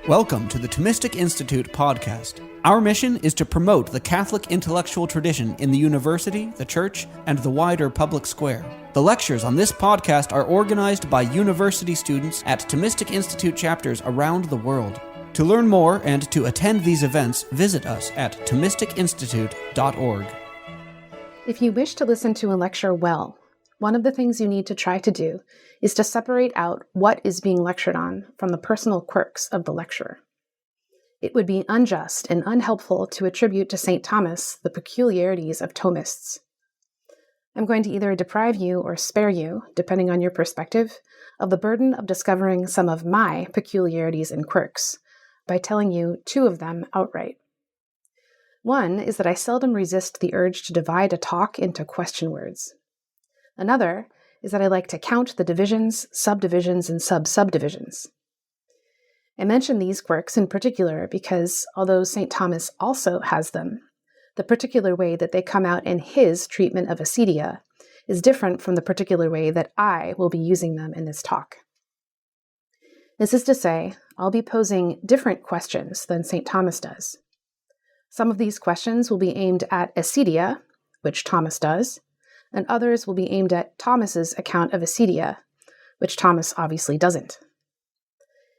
Welcome to the Thomistic Institute podcast. Our mission is to promote the Catholic intellectual tradition in the university, the church, and the wider public square. The lectures on this podcast are organized by university students at Thomistic Institute chapters around the world. To learn more and to attend these events, visit us at thomisticinstitute.org. If you wish to listen to a lecture well, one of the things you need to try to do is to separate out what is being lectured on from the personal quirks of the lecturer. It would be unjust and unhelpful to attribute to St. Thomas the peculiarities of Thomists. I'm going to either deprive you or spare you, depending on your perspective, of the burden of discovering some of my peculiarities and quirks by telling you two of them outright. One is that I seldom resist the urge to divide a talk into question words. Another is that I like to count the divisions, subdivisions, and sub-subdivisions. I mention these quirks in particular because, although St. Thomas also has them, the particular way that they come out in his treatment of Acedia is different from the particular way that I will be using them in this talk. This is to say, I'll be posing different questions than St. Thomas does. Some of these questions will be aimed at Acedia, which Thomas does, and others will be aimed at Thomas's account of Acedia, which Thomas obviously doesn't.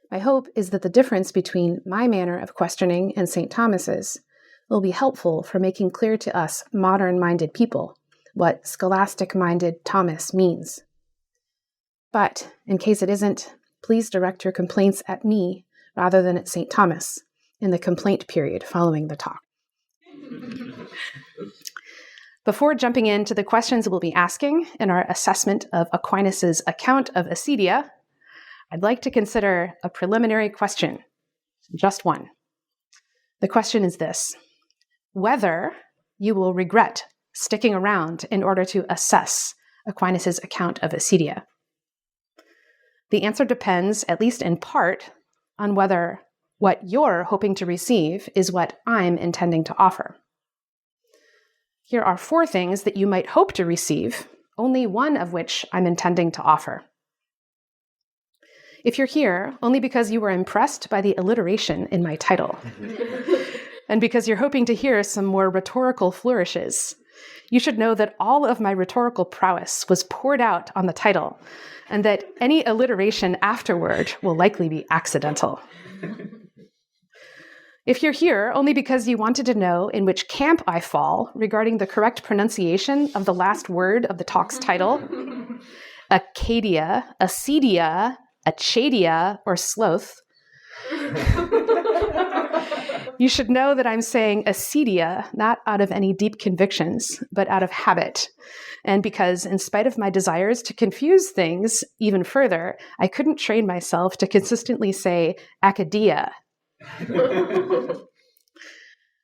My hope is that the difference between my manner of questioning and St. Thomas's will be helpful for making clear to us modern-minded people what scholastic-minded Thomas means. But, in case it isn't, please direct your complaints at me rather than at St. Thomas in the complaint period following the talk. Before jumping into the questions we'll be asking in our assessment of Aquinas' account of Acedia, I'd like to consider a preliminary question, just one. The question is this: whether you will regret sticking around in order to assess Aquinas' account of Acedia. The answer depends, at least in part, on whether what you're hoping to receive is what I'm intending to offer. Here are 4 things that you might hope to receive, only one of which I'm intending to offer. If you're here only because you were impressed by the alliteration in my title, and because you're hoping to hear some more rhetorical flourishes, you should know that all of my rhetorical prowess was poured out on the title, and that any alliteration afterward will likely be accidental. If you're here only because you wanted to know in which camp I fall regarding the correct pronunciation of the last word of the talk's title, Acadia, Acedia, Acedia, or sloth, you should know that I'm saying Acedia not out of any deep convictions, but out of habit. And because, in spite of my desires to confuse things even further, I couldn't train myself to consistently say Acedia.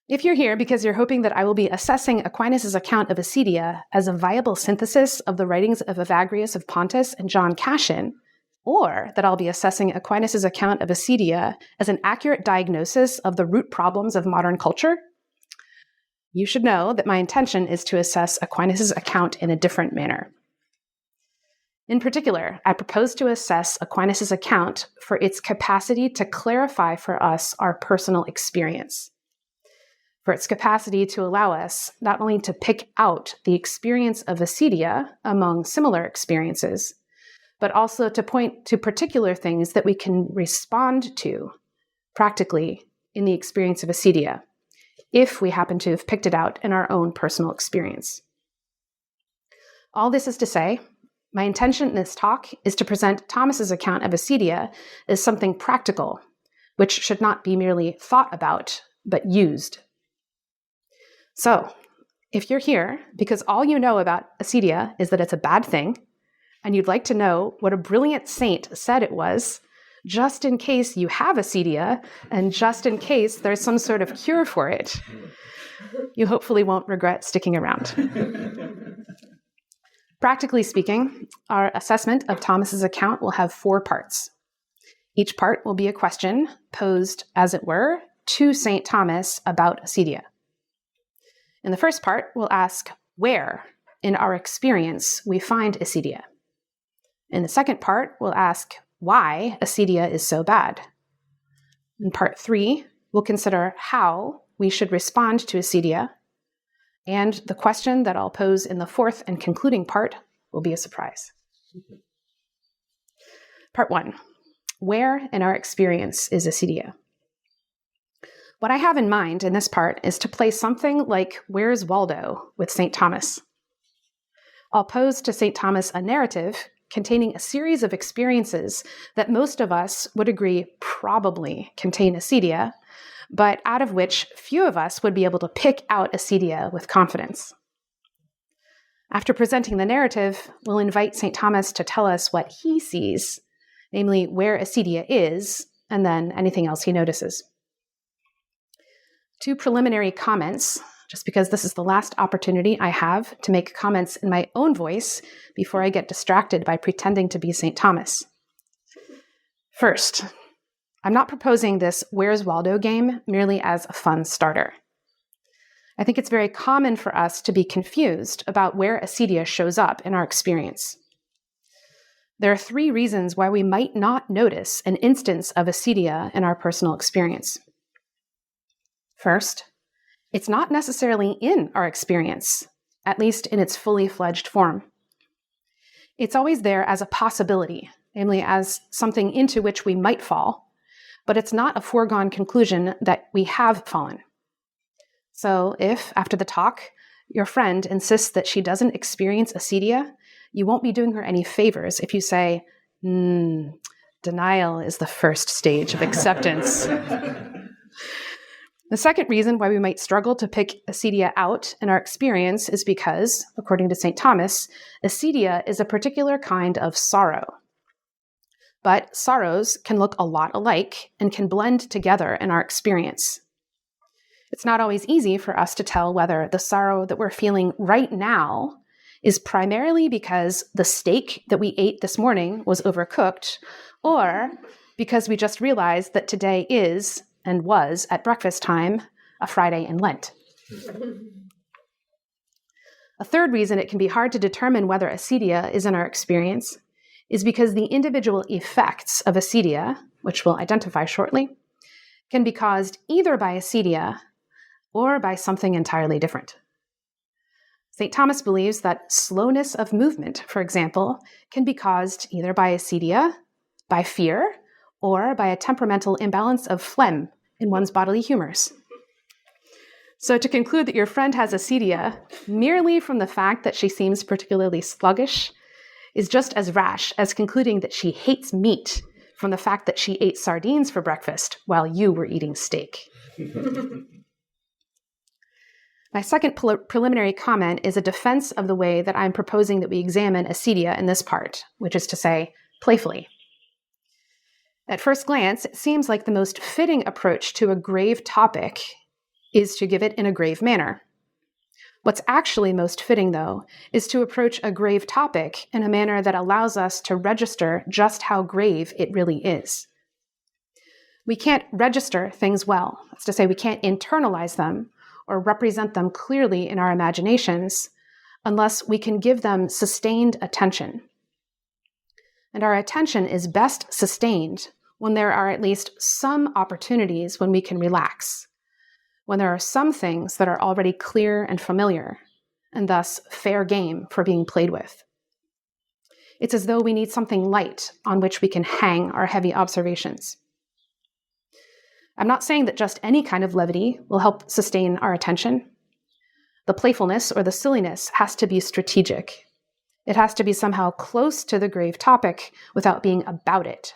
If you're here because you're hoping that I will be assessing Aquinas' account of Acedia as a viable synthesis of the writings of Evagrius of Pontus and John Cassian, or that I'll be assessing Aquinas' account of Acedia as an accurate diagnosis of the root problems of modern culture, you should know that my intention is to assess Aquinas' account in a different manner. In particular, I propose to assess Aquinas' account for its capacity to clarify for us our personal experience, for its capacity to allow us not only to pick out the experience of Acedia among similar experiences, but also to point to particular things that we can respond to practically in the experience of Acedia, if we happen to have picked it out in our own personal experience. All this is to say, my intention in this talk is to present Thomas's account of Acedia as something practical, which should not be merely thought about, but used. So, if you're here because all you know about Acedia is that it's a bad thing, and you'd like to know what a brilliant saint said it was, just in case you have Acedia, and just in case there's some sort of cure for it, you hopefully won't regret sticking around. Practically speaking, our assessment of Thomas's account will have 4 parts. Each part will be a question posed, as it were, to St. Thomas about Acedia. In the first part, we'll ask where, in our experience, we find Acedia. In the second part, we'll ask why Acedia is so bad. In part 3, we'll consider how we should respond to acedia, and the question that I'll pose in the 4th and concluding part will be a surprise. Part 1, where in our experience is acedia? What I have in mind in this part is to play something like Where's Waldo with St. Thomas. I'll pose to St. Thomas a narrative containing a series of experiences that most of us would agree probably contain acedia, but out of which few of us would be able to pick out acedia with confidence. After presenting the narrative, we'll invite St. Thomas to tell us what he sees, namely where acedia is, and then anything else he notices. 2 preliminary comments, just because this is the last opportunity I have to make comments in my own voice before I get distracted by pretending to be St. Thomas. First, I'm not proposing this Where's Waldo game merely as a fun starter. I think it's very common for us to be confused about where acedia shows up in our experience. There are 3 reasons why we might not notice an instance of acedia in our personal experience. First, it's not necessarily in our experience, at least in its fully fledged form. It's always there as a possibility, namely as something into which we might fall, but it's not a foregone conclusion that we have fallen. So if, after the talk, your friend insists that she doesn't experience acedia, you won't be doing her any favors if you say, denial is the first stage of acceptance. The second reason why we might struggle to pick acedia out in our experience is because, according to St. Thomas, acedia is a particular kind of sorrow. But sorrows can look a lot alike and can blend together in our experience. It's not always easy for us to tell whether the sorrow that we're feeling right now is primarily because the steak that we ate this morning was overcooked, or because we just realized that today is, and was at breakfast time, a Friday in Lent. A third reason it can be hard to determine whether acedia is in our experience is because the individual effects of acedia, which we'll identify shortly, can be caused either by acedia or by something entirely different. St. Thomas believes that slowness of movement, for example, can be caused either by acedia, by fear, or by a temperamental imbalance of phlegm in one's bodily humors. So to conclude that your friend has acedia merely from the fact that she seems particularly sluggish is just as rash as concluding that she hates meat from the fact that she ate sardines for breakfast while you were eating steak. My second preliminary comment is a defense of the way that I'm proposing that we examine acedia in this part, which is to say, playfully. At first glance, it seems like the most fitting approach to a grave topic is to give it in a grave manner. What's actually most fitting, though, is to approach a grave topic in a manner that allows us to register just how grave it really is. We can't register things well. That's to say, we can't internalize them or represent them clearly in our imaginations unless we can give them sustained attention. And our attention is best sustained when there are at least some opportunities when we can relax, when there are some things that are already clear and familiar, and thus fair game for being played with. It's as though we need something light on which we can hang our heavy observations. I'm not saying that just any kind of levity will help sustain our attention. The playfulness or the silliness has to be strategic. It has to be somehow close to the grave topic without being about it,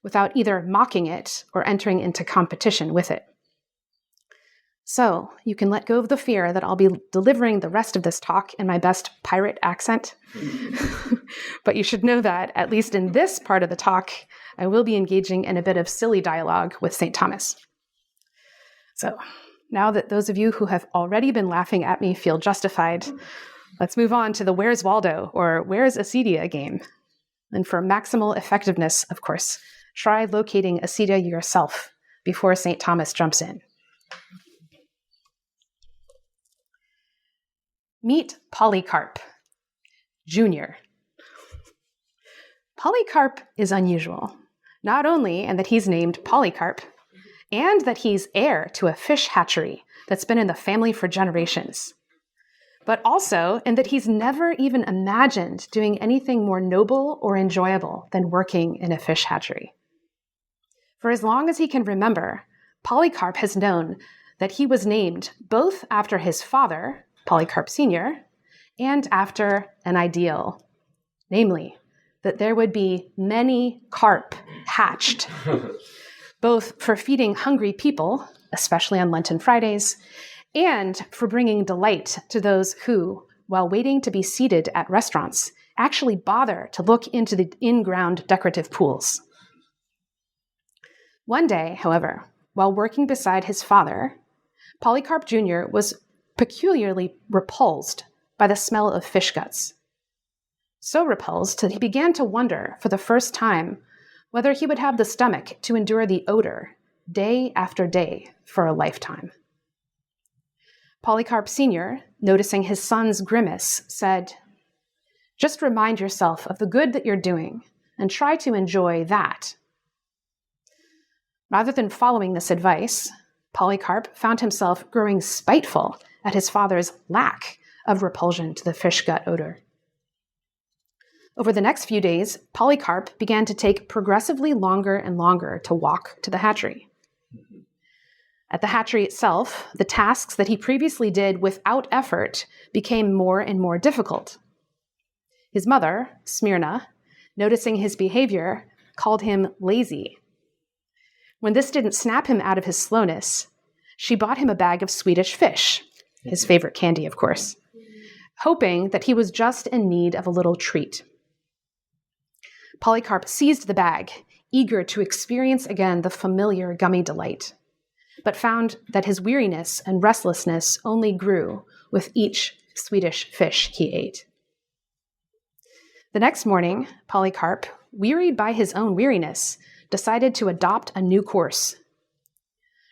without either mocking it or entering into competition with it. So you can let go of the fear that I'll be delivering the rest of this talk in my best pirate accent. But you should know that, at least in this part of the talk, I will be engaging in a bit of silly dialogue with St. Thomas. So now that those of you who have already been laughing at me feel justified, let's move on to the Where's Waldo or Where's Acedia game. And for maximal effectiveness, of course, try locating acedia yourself before St. Thomas jumps in. Meet Polycarp, Jr. Polycarp is unusual, not only in that he's named Polycarp, and that he's heir to a fish hatchery that's been in the family for generations. But also in that he's never even imagined doing anything more noble or enjoyable than working in a fish hatchery. For as long as he can remember, Polycarp has known that he was named both after his father, Polycarp Sr., and after an ideal, namely, that there would be many carp hatched, both for feeding hungry people, especially on Lenten Fridays, and for bringing delight to those who, while waiting to be seated at restaurants, actually bother to look into the in-ground decorative pools. One day, however, while working beside his father, Polycarp Jr. was peculiarly repulsed by the smell of fish guts. So repulsed that he began to wonder for the first time whether he would have the stomach to endure the odor day after day for a lifetime. Polycarp Sr., noticing his son's grimace, said, "Just remind yourself of the good that you're doing and try to enjoy that." Rather than following this advice, Polycarp found himself growing spiteful at his father's lack of repulsion to the fish gut odor. Over the next few days, Polycarp began to take progressively longer and longer to walk to the hatchery. At the hatchery itself, the tasks that he previously did without effort became more and more difficult. His mother, Smyrna, noticing his behavior, called him lazy. When this didn't snap him out of his slowness, she bought him a bag of Swedish fish, his favorite candy, of course, hoping that he was just in need of a little treat. Polycarp seized the bag, eager to experience again the familiar gummy delight, but found that his weariness and restlessness only grew with each Swedish fish he ate. The next morning, Polycarp, wearied by his own weariness, decided to adopt a new course.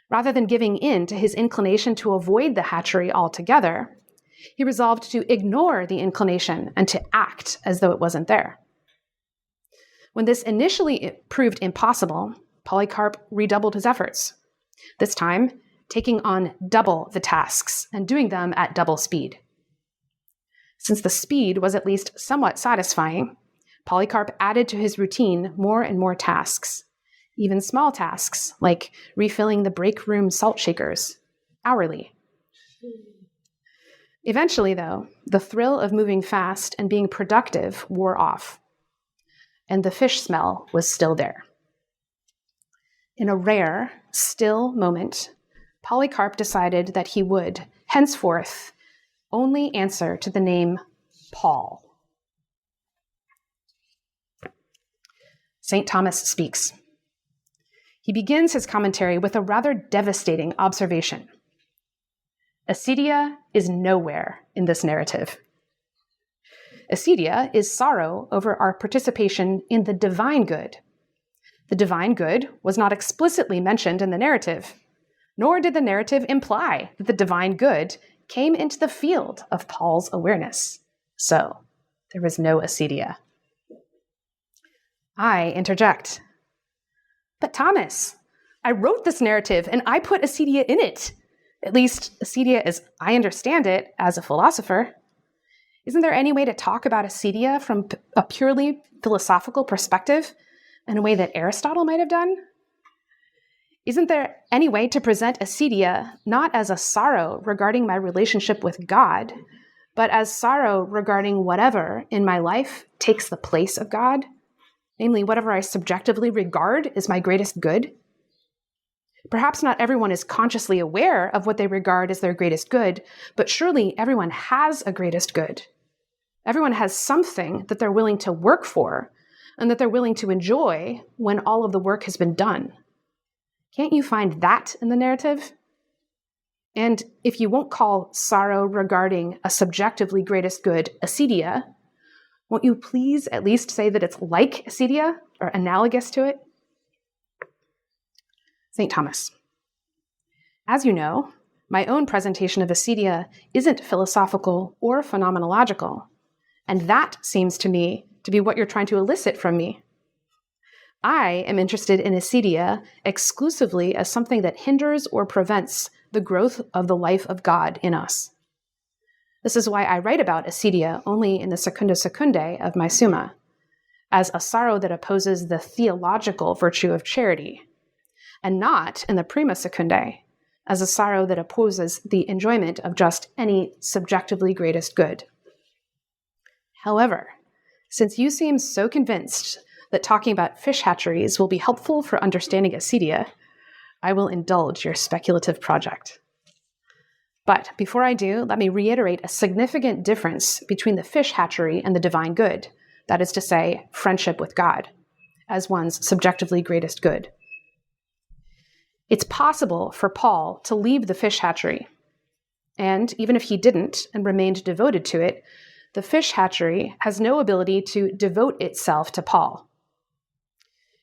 Rather than giving in to his inclination to avoid the hatchery altogether, he resolved to ignore the inclination and to act as though it wasn't there. When this initially proved impossible, Polycarp redoubled his efforts, this time taking on double the tasks and doing them at double speed. Since the speed was at least somewhat satisfying, Polycarp added to his routine more and more tasks, even small tasks like refilling the break room salt shakers, hourly. Eventually, though, the thrill of moving fast and being productive wore off, and the fish smell was still there. In a rare, still moment, Polycarp decided that he would, henceforth, only answer to the name Paul. St. Thomas speaks. He begins his commentary with a rather devastating observation. Acedia is nowhere in this narrative. Acedia is sorrow over our participation in the divine good. The divine good was not explicitly mentioned in the narrative, nor did the narrative imply that the divine good came into the field of Paul's awareness. So, there was no acedia. I interject. But Thomas, I wrote this narrative and I put acedia in it. At least acedia as I understand it as a philosopher. Isn't there any way to talk about acedia from a purely philosophical perspective in a way that Aristotle might have done? Isn't there any way to present acedia not as a sorrow regarding my relationship with God, but as sorrow regarding whatever in my life takes the place of God, namely whatever I subjectively regard as my greatest good? Perhaps not everyone is consciously aware of what they regard as their greatest good, but surely everyone has a greatest good. Everyone has something that they're willing to work for and that they're willing to enjoy when all of the work has been done. Can't you find that in the narrative? And if you won't call sorrow regarding a subjectively greatest good acedia, won't you please at least say that it's like acedia or analogous to it? St. Thomas. As you know, my own presentation of acedia isn't philosophical or phenomenological, and that seems to me to be what you're trying to elicit from me. I am interested in acedia exclusively as something that hinders or prevents the growth of the life of God in us. This is why I write about acedia only in the Secunda Secundae of my Summa, as a sorrow that opposes the theological virtue of charity, and not in the Prima Secundae, as a sorrow that opposes the enjoyment of just any subjectively greatest good. However, since you seem so convinced that talking about fish hatcheries will be helpful for understanding acedia, I will indulge your speculative project. But before I do, let me reiterate a significant difference between the fish hatchery and the divine good, that is to say, friendship with God, as one's subjectively greatest good. It's possible for Paul to leave the fish hatchery, and even if he didn't and remained devoted to it, the fish hatchery has no ability to devote itself to Paul.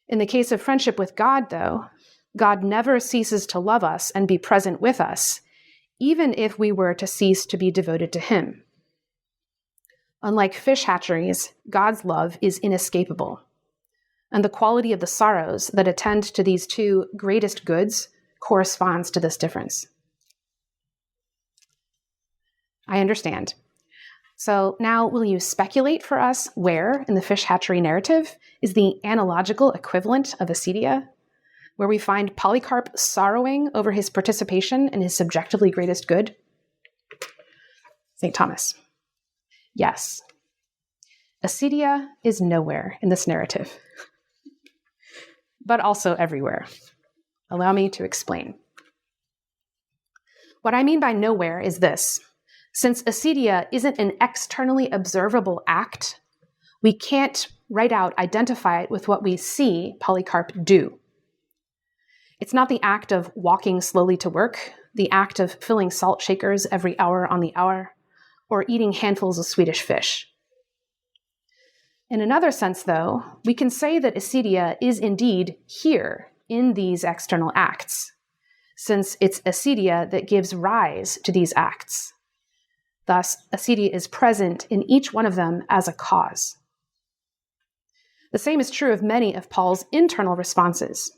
In the case of friendship with God, though, God never ceases to love us and be present with us, even if we were to cease to be devoted to him. Unlike fish hatcheries, God's love is inescapable, and the quality of the sorrows that attend to these two greatest goods corresponds to this difference. I understand. So now will you speculate for us where in the fish hatchery narrative is the analogical equivalent of acedia, where we find Polycarp sorrowing over his participation in his subjectively greatest good? St. Thomas. Yes. Acedia is nowhere in this narrative, but also everywhere. Allow me to explain. What I mean by nowhere is this. Since acedia isn't an externally observable act, we can't right out identify it with what we see Polycarp do. It's not the act of walking slowly to work, the act of filling salt shakers every hour on the hour, or eating handfuls of Swedish fish. In another sense, though, we can say that acedia is indeed here in these external acts, since it's acedia that gives rise to these acts. Thus, acedia is present in each one of them as a cause. The same is true of many of Paul's internal responses.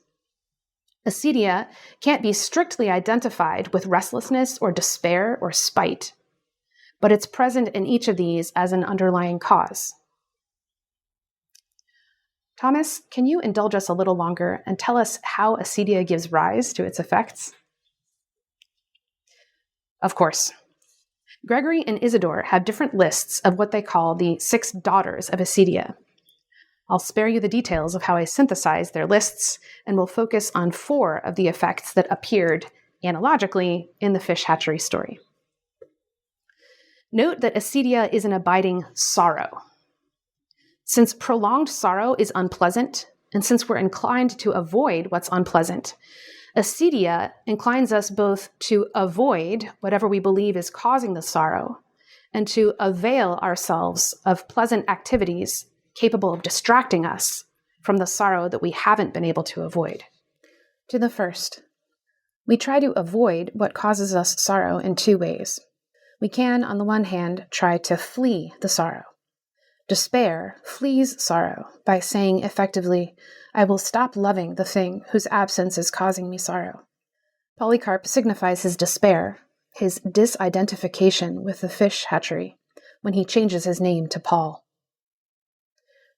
Acedia can't be strictly identified with restlessness or despair or spite, but it's present in each of these as an underlying cause. Thomas, can you indulge us a little longer and tell us how acedia gives rise to its effects? Of course. Gregory and Isidore have different lists of what they call the 6 daughters of acedia. I'll spare you the details of how I synthesized their lists, and will focus on 4 of the effects that appeared analogically in the fish hatchery story. Note that acedia is an abiding sorrow. Since prolonged sorrow is unpleasant, and since we're inclined to avoid what's unpleasant, acedia inclines us both to avoid whatever we believe is causing the sorrow, and to avail ourselves of pleasant activities capable of distracting us from the sorrow that we haven't been able to avoid. To the first, we try to avoid what causes us sorrow in 2 ways. We can, on the one hand, try to flee the sorrow. Despair flees sorrow by saying effectively, I will stop loving the thing whose absence is causing me sorrow. Polycarp signifies his despair, his disidentification with the fish hatchery, when he changes his name to Paul.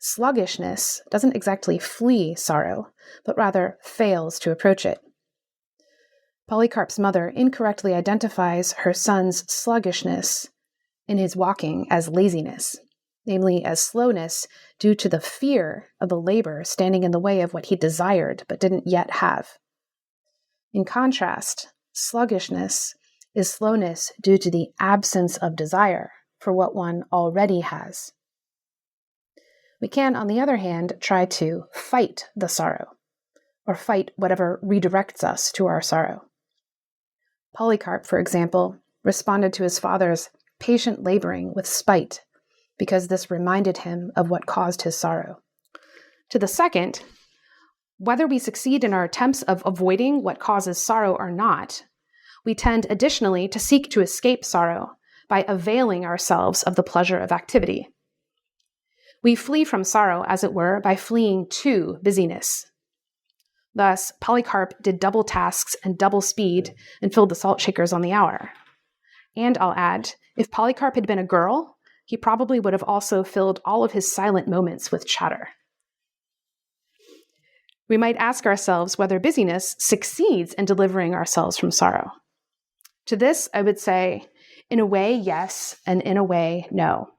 Sluggishness doesn't exactly flee sorrow, but rather fails to approach it. Polycarp's mother incorrectly identifies her son's sluggishness in his walking as laziness, namely as slowness due to the fear of the labor standing in the way of what he desired but didn't yet have. In contrast, sluggishness is slowness due to the absence of desire for what one already has. We can, on the other hand, try to fight the sorrow, or fight whatever redirects us to our sorrow. Polycarp, for example, responded to his father's patient laboring with spite, because this reminded him of what caused his sorrow. To the second, whether we succeed in our attempts of avoiding what causes sorrow or not, we tend additionally to seek to escape sorrow by availing ourselves of the pleasure of activity. We flee from sorrow, as it were, by fleeing to busyness. Thus, Polycarp did double tasks and double speed and filled the salt shakers on the hour. And I'll add, if Polycarp had been a girl, he probably would have also filled all of his silent moments with chatter. We might ask ourselves whether busyness succeeds in delivering ourselves from sorrow. To this, I would say, in a way, yes, and in a way, no.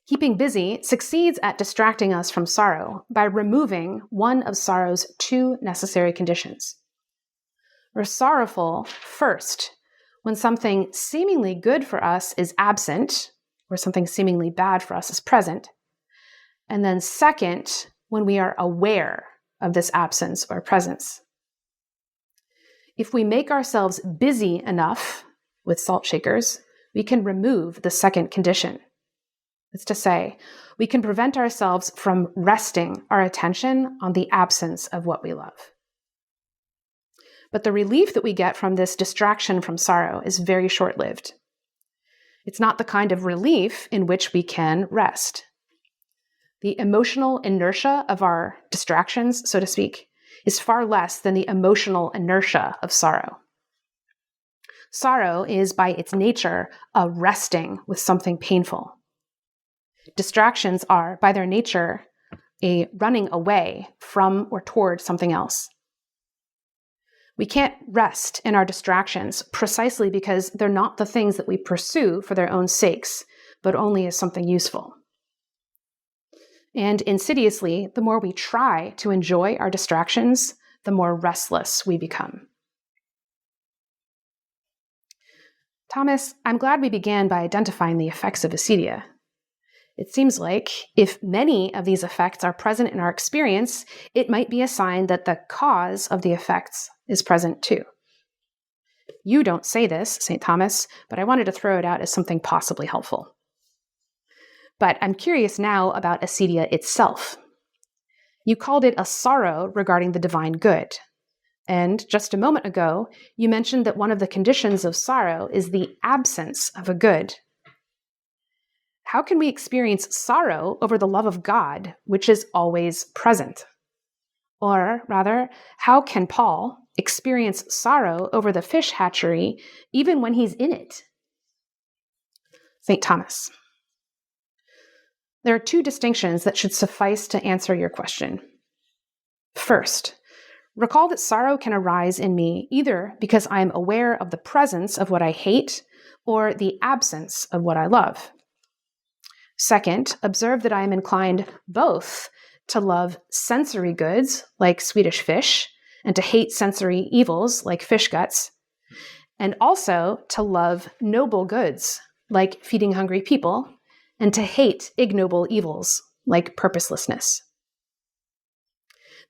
Keeping busy succeeds at distracting us from sorrow by removing one of sorrow's two necessary conditions. We're sorrowful first when something seemingly good for us is absent, or something seemingly bad for us is present, and then second, when we are aware of this absence or presence. If we make ourselves busy enough with salt shakers, we can remove the second condition. It's to say, we can prevent ourselves from resting our attention on the absence of what we love. But the relief that we get from this distraction from sorrow is very short-lived. It's not the kind of relief in which we can rest. The emotional inertia of our distractions, so to speak, is far less than the emotional inertia of sorrow. Sorrow is, by its nature, a resting with something painful. Distractions are, by their nature, a running away from or toward something else. We can't rest in our distractions precisely because they're not the things that we pursue for their own sakes, but only as something useful. And insidiously, the more we try to enjoy our distractions, the more restless we become. Thomas, I'm glad we began by identifying the effects of acedia. It seems like if many of these effects are present in our experience, it might be a sign that the cause of the effects is present too. You don't say this, St. Thomas, but I wanted to throw it out as something possibly helpful. But I'm curious now about acedia itself. You called it a sorrow regarding the divine good. And just a moment ago, you mentioned that one of the conditions of sorrow is the absence of a good. How can we experience sorrow over the love of God, which is always present? Or rather, how can Paul experience sorrow over the fish hatchery even when he's in it? St. Thomas. There are two distinctions that should suffice to answer your question. First, recall that sorrow can arise in me either because I am aware of the presence of what I hate or the absence of what I love. Second, observe that I am inclined both to love sensory goods, like Swedish fish, and to hate sensory evils, like fish guts, and also to love noble goods, like feeding hungry people, and to hate ignoble evils, like purposelessness.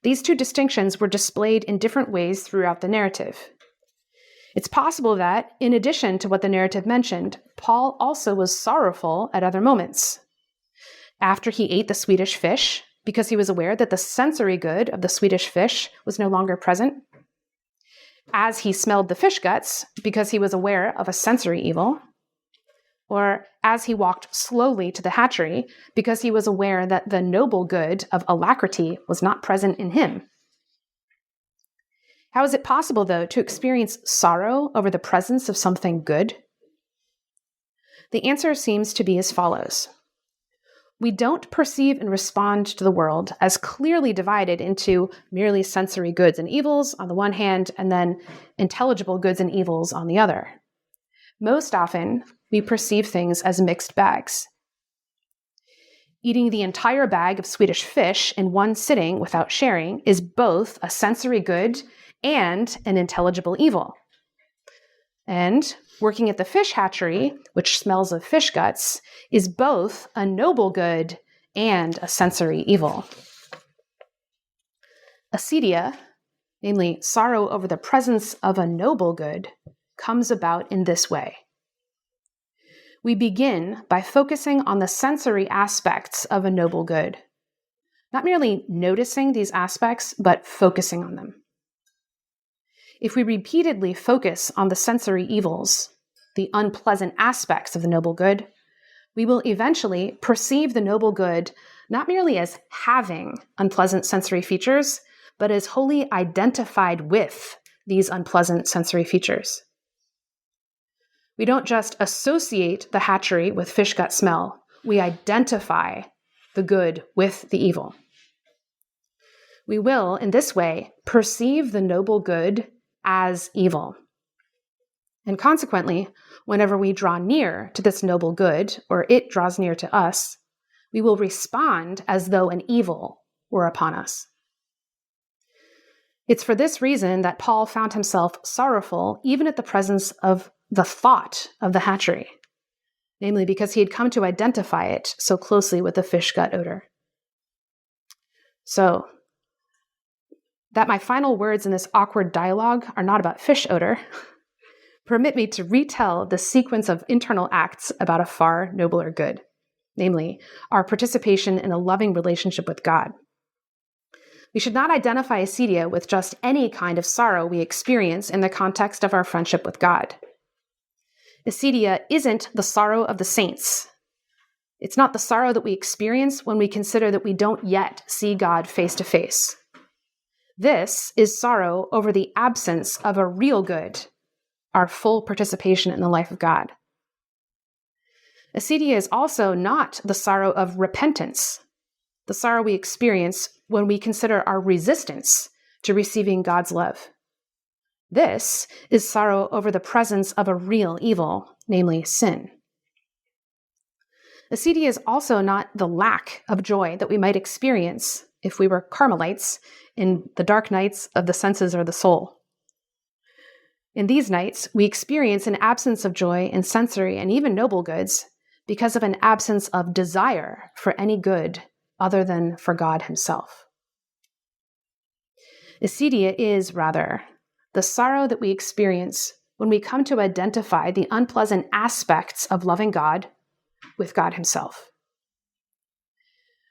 These two distinctions were displayed in different ways throughout the narrative. It's possible that, in addition to what the narrative mentioned, Paul also was sorrowful at other moments. After he ate the Swedish fish, because he was aware that the sensory good of the Swedish fish was no longer present. As he smelled the fish guts, because he was aware of a sensory evil. Or as he walked slowly to the hatchery, because he was aware that the noble good of alacrity was not present in him. How is it possible, though, to experience sorrow over the presence of something good? The answer seems to be as follows. We don't perceive and respond to the world as clearly divided into merely sensory goods and evils on the one hand, and then intelligible goods and evils on the other. Most often, we perceive things as mixed bags. Eating the entire bag of Swedish fish in one sitting without sharing is both a sensory good and an intelligible evil. And working at the fish hatchery, which smells of fish guts, is both a noble good and a sensory evil. Acedia, namely sorrow over the presence of a noble good, comes about in this way. We begin by focusing on the sensory aspects of a noble good, not merely noticing these aspects, but focusing on them. If we repeatedly focus on the sensory evils, the unpleasant aspects of the noble good, we will eventually perceive the noble good not merely as having unpleasant sensory features, but as wholly identified with these unpleasant sensory features. We don't just associate the hatchery with fish gut smell, we identify the good with the evil. We will, in this way, perceive the noble good as evil. And consequently, whenever we draw near to this noble good, or it draws near to us, we will respond as though an evil were upon us. It's for this reason that Paul found himself sorrowful even at the presence of the thought of the hatchery, namely because he had come to identify it so closely with the fish gut odor. So, that my final words in this awkward dialogue are not about fish odor, permit me to retell the sequence of internal acts about a far nobler good, namely, our participation in a loving relationship with God. We should not identify acedia with just any kind of sorrow we experience in the context of our friendship with God. Acedia isn't the sorrow of the saints. It's not the sorrow that we experience when we consider that we don't yet see God face to face. This is sorrow over the absence of a real good, our full participation in the life of God. Acedia is also not the sorrow of repentance, the sorrow we experience when we consider our resistance to receiving God's love. This is sorrow over the presence of a real evil, namely sin. Acedia is also not the lack of joy that we might experience if we were Carmelites in the dark nights of the senses or the soul. In these nights, we experience an absence of joy in sensory and even noble goods because of an absence of desire for any good other than for God himself. Acedia is, rather, the sorrow that we experience when we come to identify the unpleasant aspects of loving God with God himself.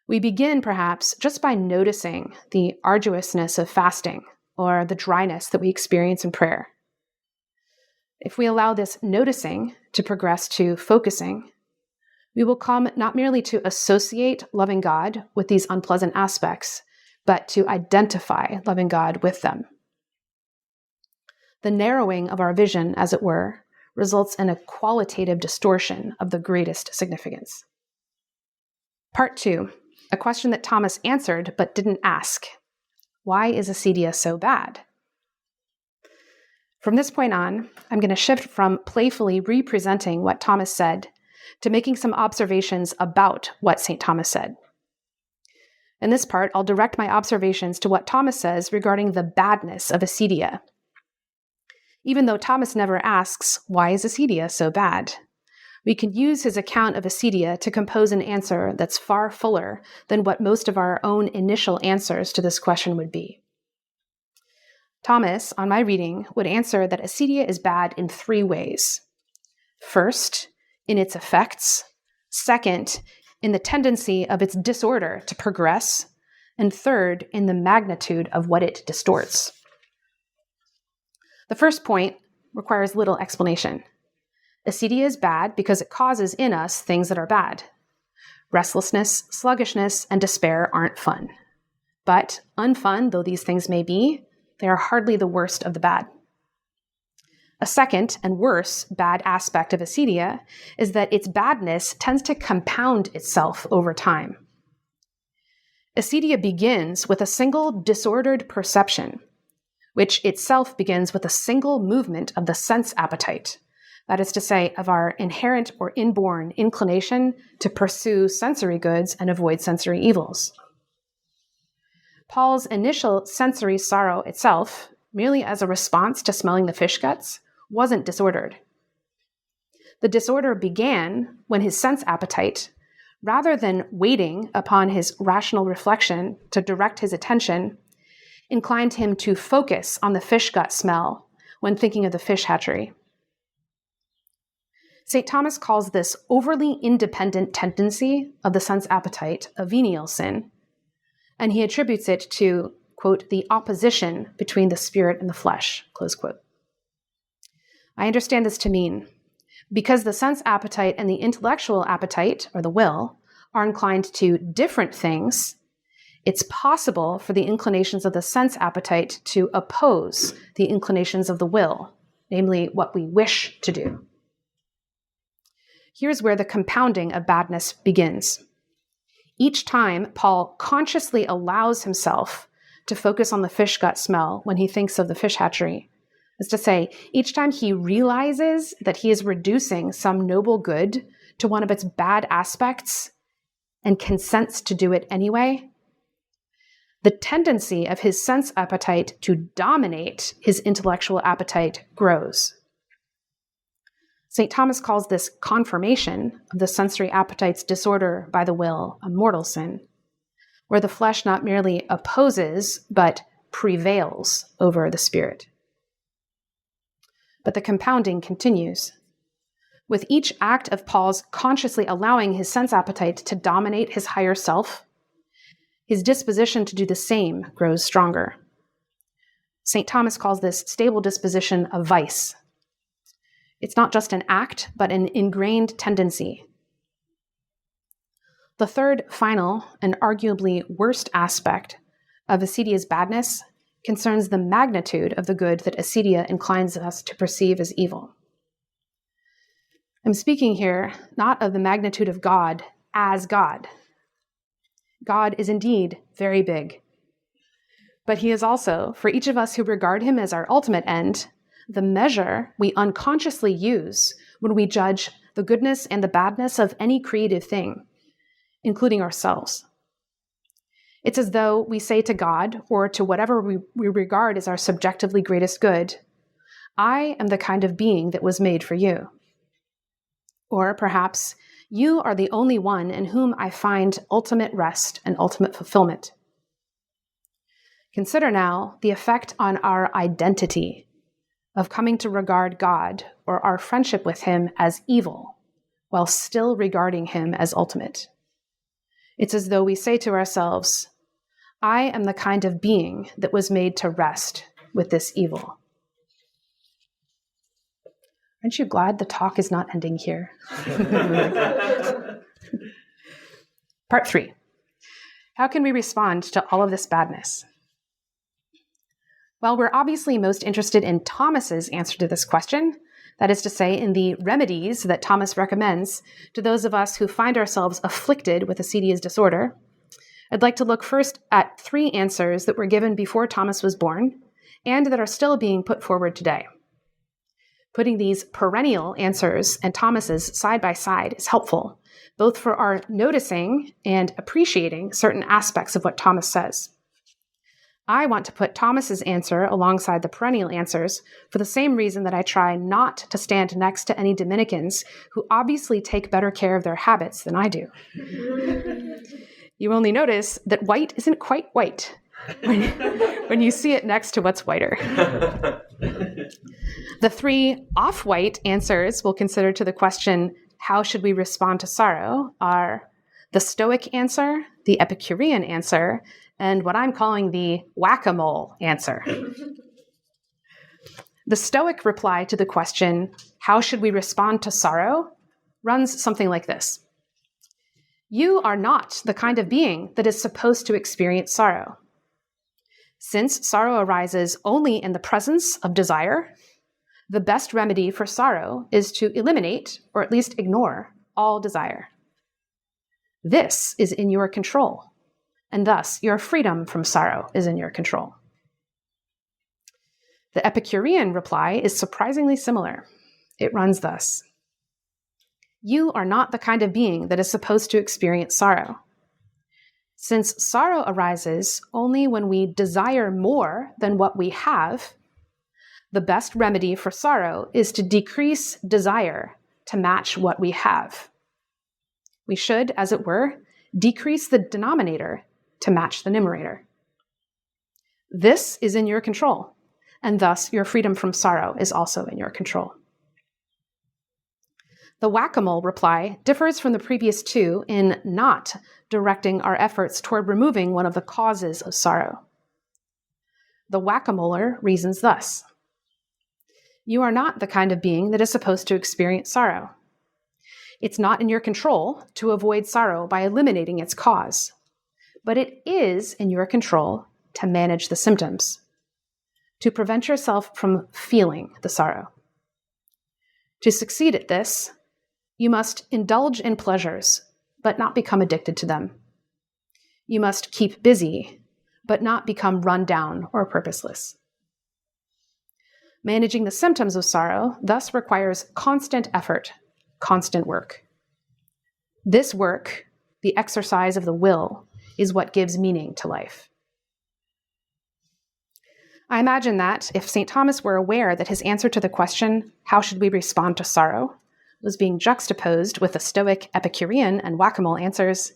We begin, perhaps, just by noticing the arduousness of fasting or the dryness that we experience in prayer. If we allow this noticing to progress to focusing, we will come not merely to associate loving God with these unpleasant aspects, but to identify loving God with them. The narrowing of our vision, as it were, results in a qualitative distortion of the greatest significance. Part 2. A question that Thomas answered but didn't ask. Why is acedia so bad? From this point on, I'm going to shift from playfully representing what Thomas said to making some observations about what St. Thomas said. In this part, I'll direct my observations to what Thomas says regarding the badness of acedia. Even though Thomas never asks, why is acedia so bad? We can use his account of acedia to compose an answer that's far fuller than what most of our own initial answers to this question would be. Thomas, on my reading, would answer that acedia is bad in 3 ways. First, in its effects. Second, in the tendency of its disorder to progress. And third, in the magnitude of what it distorts. The first point requires little explanation. Acedia is bad because it causes in us things that are bad. Restlessness, sluggishness, and despair aren't fun. But, unfun though these things may be, they are hardly the worst of the bad. A second and worse bad aspect of acedia is that its badness tends to compound itself over time. Acedia begins with a single disordered perception, which itself begins with a single movement of the sense appetite, that is to say, of our inherent or inborn inclination to pursue sensory goods and avoid sensory evils. Paul's initial sensory sorrow itself, merely as a response to smelling the fish guts, wasn't disordered. The disorder began when his sense appetite, rather than waiting upon his rational reflection to direct his attention, inclined him to focus on the fish gut smell when thinking of the fish hatchery. St. Thomas calls this overly independent tendency of the sense appetite a venial sin, and he attributes it to, quote, the opposition between the spirit and the flesh, close quote. I understand this to mean Because the sense appetite and the intellectual appetite, or the will, are inclined to different things, it's possible for the inclinations of the sense appetite to oppose the inclinations of the will, namely what we wish to do. Here's where the compounding of badness begins. Each time Paul consciously allows himself to focus on the fish gut smell when he thinks of the fish hatchery, is to say, each time he realizes that he is reducing some noble good to one of its bad aspects and consents to do it anyway, the tendency of his sense appetite to dominate his intellectual appetite grows. St. Thomas calls this confirmation of the sensory appetite's disorder by the will a mortal sin, where the flesh not merely opposes, but prevails over the spirit. But the compounding continues. With each act of Paul's consciously allowing his sense appetite to dominate his higher self, his disposition to do the same grows stronger. St. Thomas calls this stable disposition a vice. It's not just an act, but an ingrained tendency. The third, final, and arguably worst aspect of Acedia's badness concerns the magnitude of the good that Acedia inclines us to perceive as evil. I'm speaking here not of the magnitude of God as God. God is indeed very big. But he is also, for each of us who regard him as our ultimate end, the measure we unconsciously use when we judge the goodness and the badness of any creative thing, including ourselves. It's as though we say to God, or to whatever we regard as our subjectively greatest good, I am the kind of being that was made for you. Or perhaps, you are the only one in whom I find ultimate rest and ultimate fulfillment. Consider now the effect on our identity of coming to regard God or our friendship with him as evil, while still regarding him as ultimate. It's as though we say to ourselves, I am the kind of being that was made to rest with this evil. Aren't you glad the talk is not ending here? Part 3. How can we respond to all of this badness? Well, we're obviously most interested in Thomas's answer to this question, that is to say, in the remedies that Thomas recommends to those of us who find ourselves afflicted with Acedia's disorder. I'd like to look first at 3 answers that were given before Thomas was born and that are still being put forward today. Putting these perennial answers and Thomas's side by side is helpful, both for our noticing and appreciating certain aspects of what Thomas says. I want to put Thomas's answer alongside the perennial answers for the same reason that I try not to stand next to any Dominicans who obviously take better care of their habits than I do. You only notice that white isn't quite white when you see it next to what's whiter. The 3 off-white answers we'll consider to the question, how should we respond to sorrow, are the Stoic answer, the Epicurean answer, and what I'm calling the whack-a-mole answer. The Stoic reply to the question, how should we respond to sorrow, runs something like this. You are not the kind of being that is supposed to experience sorrow. Since sorrow arises only in the presence of desire, the best remedy for sorrow is to eliminate, or at least ignore, all desire. This is in your control, and thus your freedom from sorrow is in your control. The Epicurean reply is surprisingly similar. It runs thus. You are not the kind of being that is supposed to experience sorrow. Since sorrow arises only when we desire more than what we have, the best remedy for sorrow is to decrease desire to match what we have. We should, as it were, decrease the denominator to match the numerator. This is in your control, and thus your freedom from sorrow is also in your control. The whack-a-mole reply differs from the previous 2 in not directing our efforts toward removing one of the causes of sorrow. The whack-a-moler reasons thus. You are not the kind of being that is supposed to experience sorrow. It's not in your control to avoid sorrow by eliminating its cause, but it is in your control to manage the symptoms, to prevent yourself from feeling the sorrow. To succeed at this, you must indulge in pleasures, but not become addicted to them. You must keep busy, but not become run down or purposeless. Managing the symptoms of sorrow thus requires constant effort, constant work. This work, the exercise of the will, is what gives meaning to life. I imagine that if St. Thomas were aware that his answer to the question, how should we respond to sorrow, was being juxtaposed with the Stoic, Epicurean, and whack-a-mole answers,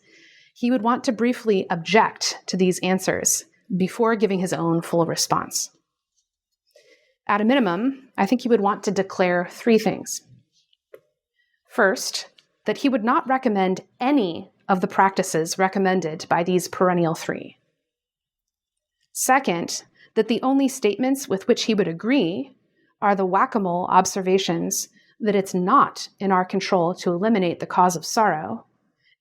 he would want to briefly object to these answers before giving his own full response. At a minimum, I think he would want to declare three things. First, that he would not recommend any of the practices recommended by these perennial three. Second, that the only statements with which he would agree are the whack-a-mole observations that it's not in our control to eliminate the cause of sorrow,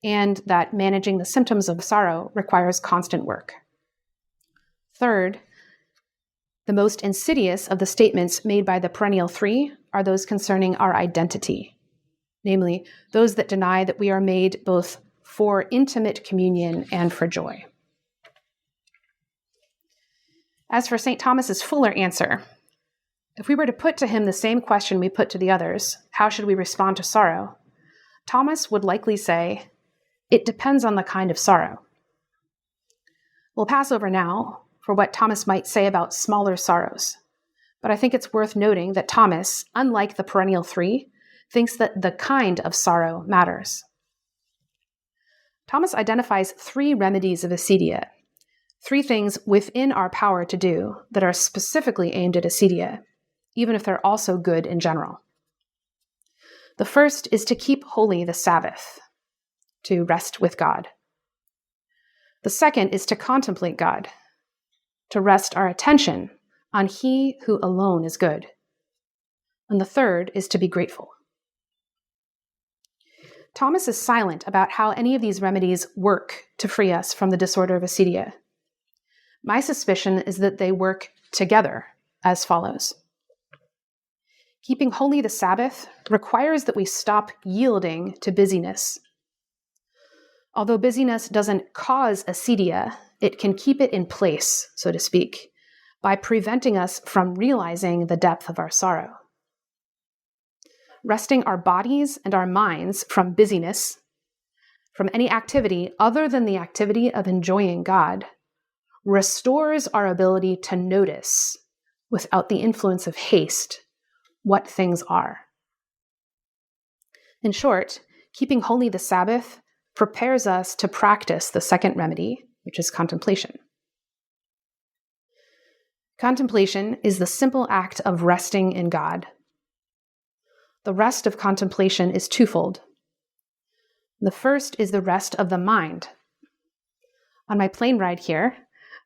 and that managing the symptoms of sorrow requires constant work. Third, the most insidious of the statements made by the perennial three are those concerning our identity, namely, those that deny that we are made both for intimate communion and for joy. As for St. Thomas's fuller answer, if we were to put to him the same question we put to the others, how should we respond to sorrow? Thomas would likely say, it depends on the kind of sorrow. We'll pass over now for what Thomas might say about smaller sorrows, but I think it's worth noting that Thomas, unlike the perennial three, thinks that the kind of sorrow matters. Thomas identifies three remedies of acedia, three things within our power to do that are specifically aimed at acedia, even if they're also good in general. The first is to keep holy the Sabbath, to rest with God. The second is to contemplate God, to rest our attention on He who alone is good. And the third is to be grateful. Thomas is silent about how any of these remedies work to free us from the disorder of acedia. My suspicion is that they work together as follows. Keeping holy the Sabbath requires that we stop yielding to busyness. Although busyness doesn't cause acedia, it can keep it in place, so to speak, by preventing us from realizing the depth of our sorrow. Resting our bodies and our minds from busyness, from any activity other than the activity of enjoying God, restores our ability to notice, without the influence of haste, what things are. In short, keeping holy the Sabbath prepares us to practice the second remedy, which is contemplation. Contemplation is the simple act of resting in God. The rest of contemplation is twofold. The first is the rest of the mind. On my plane ride here,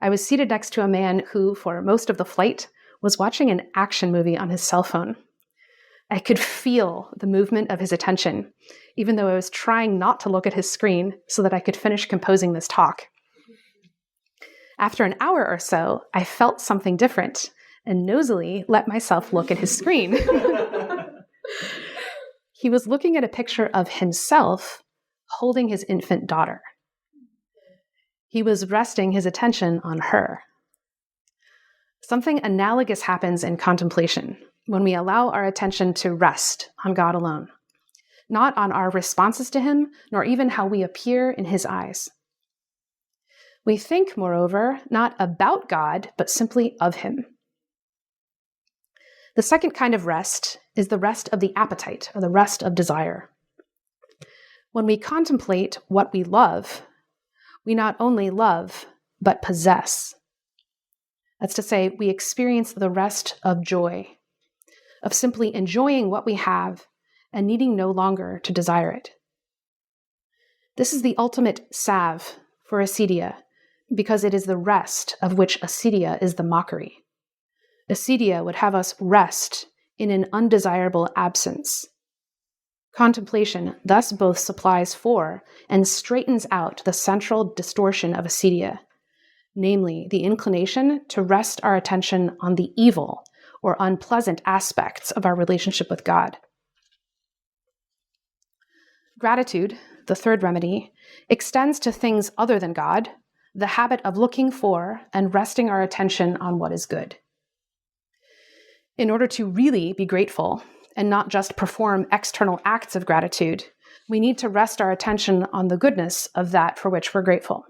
I was seated next to a man who, for most of the flight, was watching an action movie on his cell phone. I could feel the movement of his attention, even though I was trying not to look at his screen so that I could finish composing this talk. After an hour or so, I felt something different and nosily let myself look at his screen. He was looking at a picture of himself holding his infant daughter. He was resting his attention on her. Something analogous happens in contemplation when we allow our attention to rest on God alone, not on our responses to Him, nor even how we appear in His eyes. We think, moreover, not about God, but simply of Him. The second kind of rest is the rest of the appetite, or the rest of desire. When we contemplate what we love, we not only love, but possess. That's to say, we experience the rest of joy, of simply enjoying what we have and needing no longer to desire it. This is the ultimate salve for acedia, because it is the rest of which acedia is the mockery. Acedia would have us rest in an undesirable absence. Contemplation thus both supplies for and straightens out the central distortion of acedia, namely the inclination to rest our attention on the evil or unpleasant aspects of our relationship with God. Gratitude, the third remedy, extends to things other than God, the habit of looking for and resting our attention on what is good. In order to really be grateful and not just perform external acts of gratitude, we need to rest our attention on the goodness of that for which we're grateful.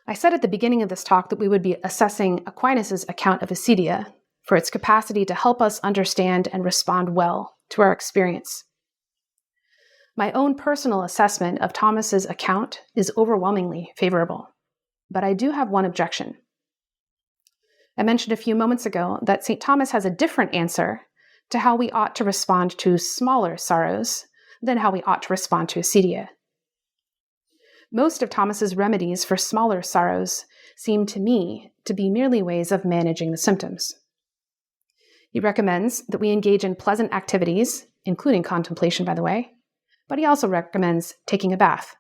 I said at the beginning of this talk that we would be assessing Aquinas' account of Acedia for its capacity to help us understand and respond well to our experience. My own personal assessment of Thomas's account is overwhelmingly favorable, but I do have one objection. I mentioned a few moments ago that St. Thomas has a different answer to how we ought to respond to smaller sorrows than how we ought to respond to acedia. Most of Thomas's remedies for smaller sorrows seem to me to be merely ways of managing the symptoms. He recommends that we engage in pleasant activities, including contemplation, by the way, but he also recommends taking a bath.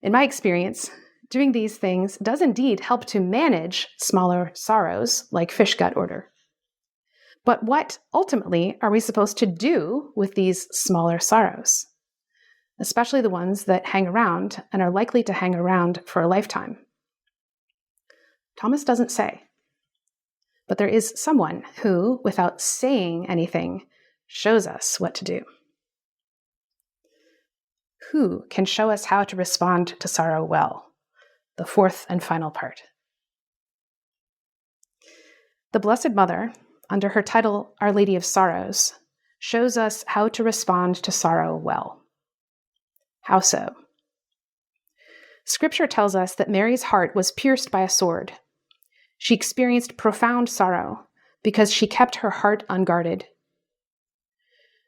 In my experience, doing these things does indeed help to manage smaller sorrows, like fish gut odor. But what, ultimately, are we supposed to do with these smaller sorrows, especially the ones that hang around and are likely to hang around for a lifetime? Thomas doesn't say. But there is someone who, without saying anything, shows us what to do. Who can show us how to respond to sorrow well? The fourth and final part. The Blessed Mother, under her title Our Lady of Sorrows, shows us how to respond to sorrow well. How so? Scripture tells us that Mary's heart was pierced by a sword. She experienced profound sorrow because she kept her heart unguarded.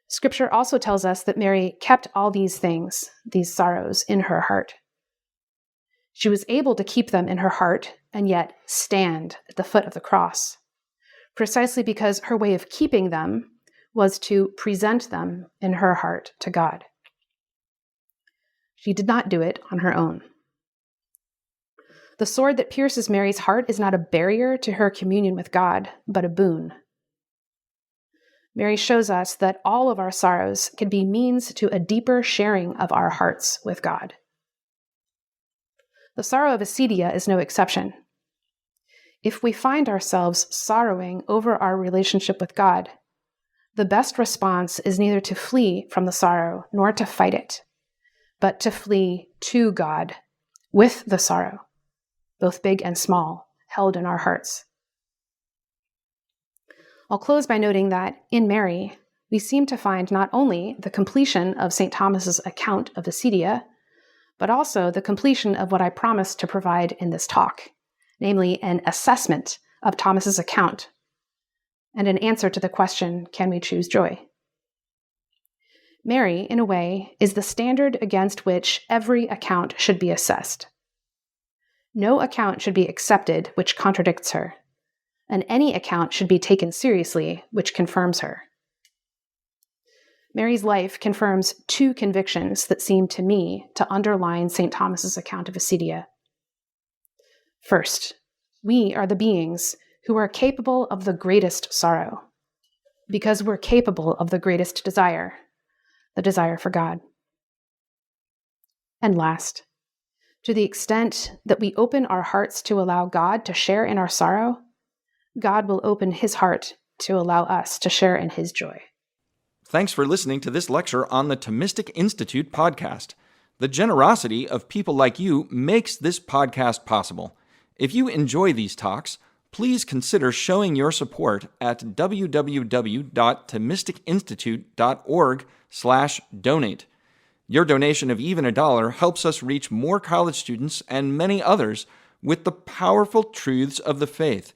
Scripture also tells us that Mary kept all these things, these sorrows, in her heart. She was able to keep them in her heart and yet stand at the foot of the cross, precisely because her way of keeping them was to present them in her heart to God. She did not do it on her own. The sword that pierces Mary's heart is not a barrier to her communion with God, but a boon. Mary shows us that all of our sorrows can be means to a deeper sharing of our hearts with God. The sorrow of acedia is no exception. If we find ourselves sorrowing over our relationship with God, the best response is neither to flee from the sorrow nor to fight it, but to flee to God with the sorrow, both big and small, held in our hearts. I'll close by noting that in Mary, we seem to find not only the completion of St. Thomas's account of acedia, but also the completion of what I promised to provide in this talk, namely an assessment of Thomas's account and an answer to the question, can we choose joy? Mary, in a way, is the standard against which every account should be assessed. No account should be accepted which contradicts her, and any account should be taken seriously which confirms her. Mary's life confirms two convictions that seem to me to underline St. Thomas's account of acedia. First, we are the beings who are capable of the greatest sorrow, because we're capable of the greatest desire, the desire for God. And last, to the extent that we open our hearts to allow God to share in our sorrow, God will open his heart to allow us to share in his joy. Thanks for listening to this lecture on the Thomistic Institute podcast. The generosity of people like you makes this podcast possible. If you enjoy these talks, please consider showing your support at www.thomisticinstitute.org/donate. Your donation of even $1 helps us reach more college students and many others with the powerful truths of the faith,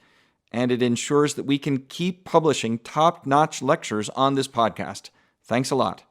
and it ensures that we can keep publishing top-notch lectures on this podcast. Thanks a lot.